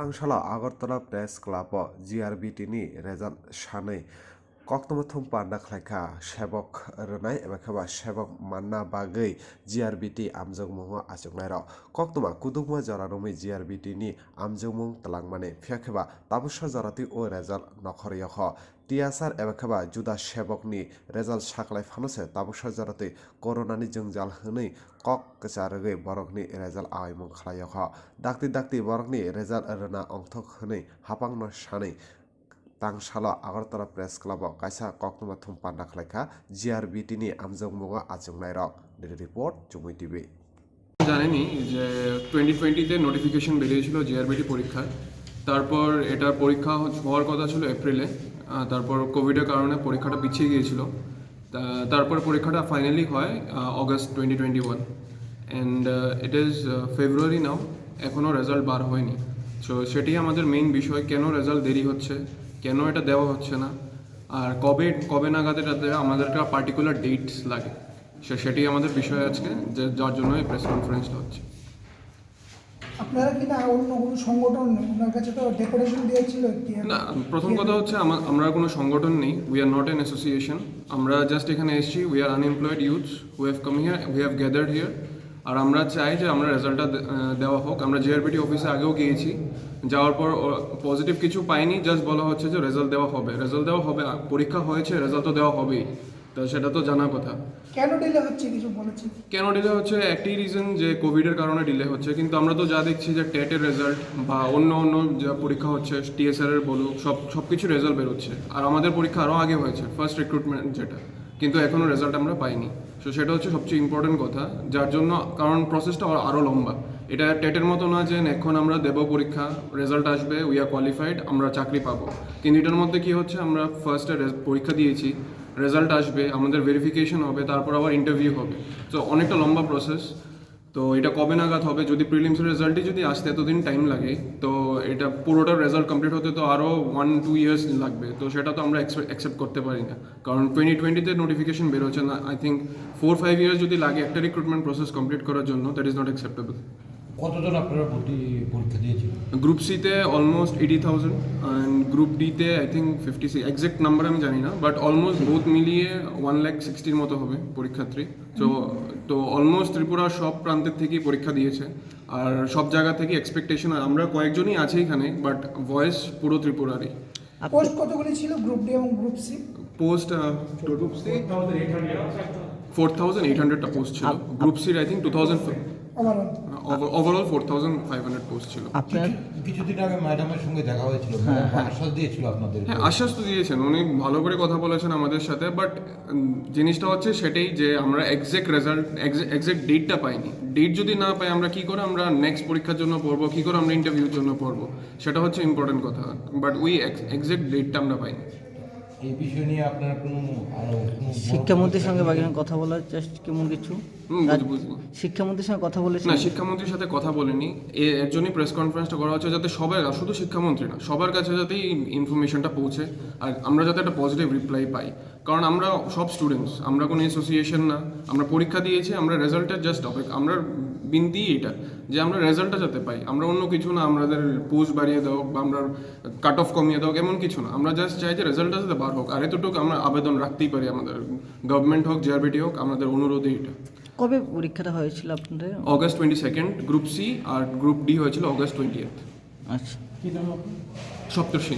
तांशाला Agartala press club Jrbt नि result सानै Koktwma Thum Panda khalaika sebok rwnai ebakhaba sebok manna bagui Jrbt amjogmungo achuknairok Koktwma kudukma jorarumui Jrbt ni amjogmung tlangmani phiakeba tabuksa jorati o result nokhoriyokho TSR ebakhaba juda sebokni result saklai phanose tabuksa jorati coronani jongjal hwnui kok kcharugui borokni result awaimung khlaiyokho dakti borokni result rwna Wngthu hwnui hapangno sanui तांशाला Agartala press club काisa Koktwma Thum Panda khalaika Jrbt ni amjogmungo achuknairok report चुमुई TV জানেনই যে 2020 তে notification বেরিয়েছিল GRBT পরীক্ষার তারপর এটার পরীক্ষা হওয়ার কথা ছিল এপ্রিলে তারপর কোভিডের কারণে পরীক্ষাটা পিছিয়ে গিয়েছিল তারপর পরীক্ষাটা ফাইনালি হয় অগস্ট 2021 এন্ড ইট ইজ ফেব্রুয়ারি নাও এখনো রেজাল্ট বার হয়নি সো সেটাই আমাদের মেইন বিষয় কেন রেজাল্ট দেরি হচ্ছে কেন এটা দেওয়া হচ্ছে না আর কবে নাগাদ এটা আমাদের একটা পার্টিকুলার ডেটস লাগে সেটাই আমাদের বিষয় আজকে যে যার জন্য এই প্রেস কনফারেন্সটা হচ্ছে আপনারা কি না অন্য কোনো সংগঠন ওনার কাছে তো ডেকোরেশন দিয়েছিল না প্রথম কথা হচ্ছে আমরা কোনো সংগঠন নেই we are not an association আমরা জাস্ট এখানে এসেছি we are unemployed youths who have come here we have gathered here আর আমরা চাই যে আমরা রেজাল্টটা দেওয়া হোক আমরা জিআরবিটি অফিসে আগেও গিয়েছি যাওয়ার পর পজিটিভ কিছু পাইনি জাস্ট বলা হচ্ছে যে রেজাল্ট দেওয়া হবে পরীক্ষা হয়েছে রেজাল্ট তো দেওয়া হবেই তো সেটা তো জানার কথা কেন ডিলে হচ্ছে কিছু বলেছি কেন ডিলে হচ্ছে একটি রিজন যে কোভিডের কারণে ডিলে হচ্ছে কিন্তু আমরা তো যা দেখছি যে টেটের রেজাল্ট বা অন্য যা পরীক্ষা হচ্ছে টিএসআর এর বলুক সব কিছু রেজাল্ট বেরোচ্ছে আর আমাদের পরীক্ষা আরও আগে হয়েছে ফার্স্ট রিক্রুটমেন্ট যেটা কিন্তু এখনও রেজাল্ট আমরা পাইনি সো সেটা হচ্ছে সবচেয়ে ইম্পর্টেন্ট কথা যার জন্য কারণ প্রসেসটা আরও লম্বা এটা টেটের মতো না যে এখন আমরা দেব পরীক্ষা রেজাল্ট আসবে উই আর কোয়ালিফাইড আমরা চাকরি পাবো কিন্তু এটার মধ্যে কি হচ্ছে আমরা ফার্স্টে পরীক্ষা দিয়েছি রেজাল্ট আসবে আমাদের ভেরিফিকেশন হবে তারপর আবার ইন্টারভিউ হবে তো অনেকটা লম্বা প্রসেস তো এটা কবে নাগাদ হবে যদি প্রিলিমসের রেজাল্টই যদি আসতে এতদিন টাইম লাগে তো এটা পুরোটার রেজাল্ট কমপ্লিট হতে তো আরও 1-2 ইয়ার্স লাগবে তো সেটা তো আমরা অ্যাকসেপ্ট করতে পারি না কারণ 2020-তে নোটিফিকেশন বেরোচ্ছে না আই থিঙ্ক 4-5 ইয়ার্স যদি লাগে একটা রিক্রুটমেন্ট প্রসেস কমপ্লিট করার জন্য দ্যাট ইজ নট অ্যাকসেপ্টেবল কতজন আপনারা পরীক্ষা দিয়েছিলেন গ্রুপ সিতে অলমোস্ট 80,000 অ্যান্ড গ্রুপ ডিতে আই থিঙ্ক 56 এক্সাক্ট নাম্বার আমি জানি না বাট অলমোস্ট বোথ মিলিয়ে 160,000 মতো হবে পরীক্ষার্থী তো অলমোস্ট ত্রিপুরার সব প্রান্তের থেকেই পরীক্ষা দিয়েছে আর সব জায়গা থেকে এক্সপেকটেশন আমরা কয়েকজনই আছি এখানে বাট ভয়েস পুরো ত্রিপুরারই পোস্ট কতগুলি ছিল গ্রুপ ডি এবং group C post group C 4,800টা পোস্ট ছিল গ্রুপ সির আই থিঙ্ক 2,000 ওভারঅল 4,500 পোস্ট ছিল আপনার কিছুদিন আগে ম্যাডামের সঙ্গে দেখা হয়েছিল আশ্বাস দিয়েছিল আপনাদের হ্যাঁ আশ্বাস তো দিয়েছেন উনি ভালো করে কথা বলেছেন আমাদের সাথে বাট জিনিসটা হচ্ছে সেটাই যে আমরা এক্সাক্ট রেজাল্ট এক্সাক্ট ডেটটা পাইনি ডেট যদি না পাই আমরা কি করে আমরা নেক্সট পরীক্ষার জন্য পড়বো কি করে আমরা ইন্টারভিউর জন্য পড়বো সেটা হচ্ছে ইম্পর্টেন্ট কথা বাট উই এক্সাক্ট ডেটটা আমরা পাইনি এই বিষয় নিয়ে আপনারা শিক্ষামন্ত্রীর সঙ্গে বাকি কথা বলার চেষ্টা কেমন কিছু শিক্ষামন্ত্রীর সঙ্গে কথা বলেছি না শিক্ষামন্ত্রীর সাথে কথা বলিনি এর জন্যই প্রেস কনফারেন্সটা করা হচ্ছে যাতে সবাই শুধু শিক্ষামন্ত্রী না সবার কাছে যাতে এই ইনফরমেশনটা পৌঁছে আর আমরা যাতে একটা পজিটিভ রিপ্লাই পাই কারণ আমরা সব স্টুডেন্টস আমরা কোনো অ্যাসোসিয়েশন না আমরা পরীক্ষা দিয়েছি আমরা রেজাল্টের জাস্ট অপেক্ষা আমরা বিনতি এটা যে আমরা রেজাল্টটা যাতে পাই আমরা অন্য কিছু না আমাদের পোস্ট বাড়িয়ে দাও বা আমরা কাট অফ কমিয়ে দাও এমন কিছু না আমরা জাস্ট চাই যে রেজাল্টটা যাতে বার হোক আর এতটুকু আমরা আবেদন রাখতেই পারি আমাদের গভর্নমেন্ট হোক জিআরবিটি হোক আমাদের অনুরোধই এটা কবে পরীক্ষাটা হয়েছিল আপনাদের অগস্ট 22 গ্রুপ সি আর গ্রুপ ডি হয়েছিল অগস্ট 20th আচ্ছা সপ্তর্ষি